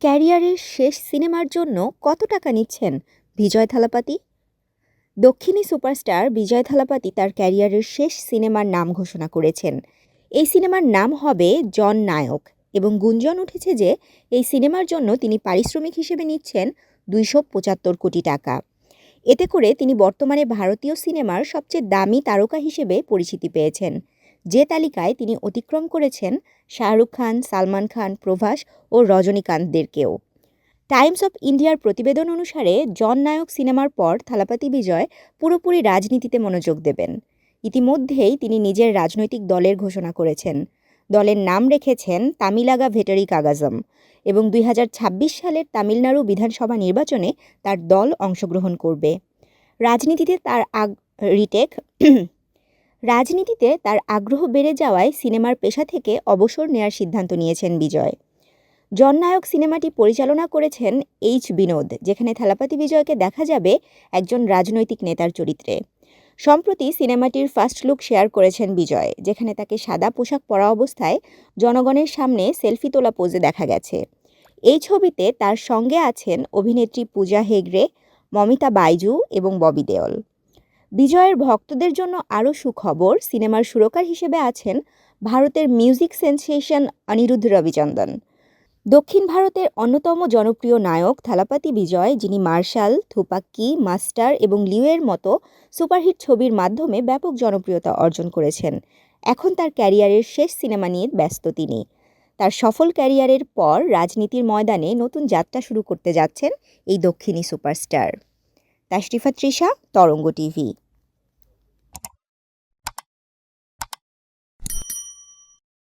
ক্যারিয়ারের শেষ সিনেমার জন্য কত টাকা নিচ্ছেন বিজয় থালাপাতি? দক্ষিণী সুপারস্টার বিজয় থালাপাতি তার ক্যারিয়ারের শেষ সিনেমার নাম ঘোষণা করেছেন। এই সিনেমার নাম হবে জন নায়ক এবং গুঞ্জন উঠেছে যে এই সিনেমার জন্য তিনি পারিশ্রমিক হিসেবে নিচ্ছেন ২৭৫ কোটি টাকা। এতে করে তিনি বর্তমানে ভারতীয় সিনেমার সবচেয়ে দামি তারকা হিসেবে পরিচিতি পেয়েছেন, যে তালিকায় তিনি অতিক্রম করেছেন শাহরুখ খান, সালমান খান, প্রভাস ও রজনীকান্তদেরকেও। টাইমস অফ ইন্ডিয়ার প্রতিবেদন অনুসারে জন নায়ক সিনেমার পর থালাপাতি বিজয় পুরোপুরি রাজনীতিতে মনোযোগ দেবেন। ইতিমধ্যেই তিনি নিজের রাজনৈতিক দলের ঘোষণা করেছেন। দলের নাম রেখেছেন তামিলাগা ভেটারি কাগাজম এবং ২০২৬ সালের তামিলনাড়ু বিধানসভা নির্বাচনে তার দল অংশগ্রহণ করবে। রাজনীতিতে তার রিটেক রাজনীতিতে তার আগ্রহ বেড়ে যাওয়ায় সিনেমার পেশা থেকে অবসর নেওয়ার সিদ্ধান্ত নিয়েছেন বিজয়। জন নায়ক সিনেমাটি পরিচালনা করেছেন এইচ বিনোদ, যেখানে থালাপাতি বিজয়কে দেখা যাবে একজন রাজনৈতিক নেতার চরিত্রে। সম্প্রতি সিনেমাটির ফার্স্ট লুক শেয়ার করেছেন বিজয়, যেখানে তাকে সাদা পোশাক পরা অবস্থায় জনগণের সামনে সেলফি তোলা পোজে দেখা গেছে। এই ছবিতে তার সঙ্গে আছেন অভিনেত্রী পূজা হেগড়ে, মমিতা বাইজু এবং ববি দেওল। বিজয়ের ভক্তদের জন্য আরও সুখবর, সিনেমার সুরকার হিসেবে আছেন ভারতের মিউজিক সেন্সেশন অনিরুদ্ধ রবিচন্দন। দক্ষিণ ভারতের অন্যতম জনপ্রিয় নায়ক থালাপাতি বিজয়, যিনি মার্শাল, থুপাক্কি, মাস্টার এবং লিওয়ের মতো সুপারহিট ছবির মাধ্যমে ব্যাপক জনপ্রিয়তা অর্জন করেছেন, এখন তার ক্যারিয়ারের শেষ সিনেমা নিয়ে ব্যস্ত তিনি। তার সফল ক্যারিয়ারের পর রাজনীতির ময়দানে নতুন যাত্রা শুরু করতে যাচ্ছেন এই দক্ষিণী সুপারস্টার। তাশরিফা তৃষা, তরঙ্গ টিভি।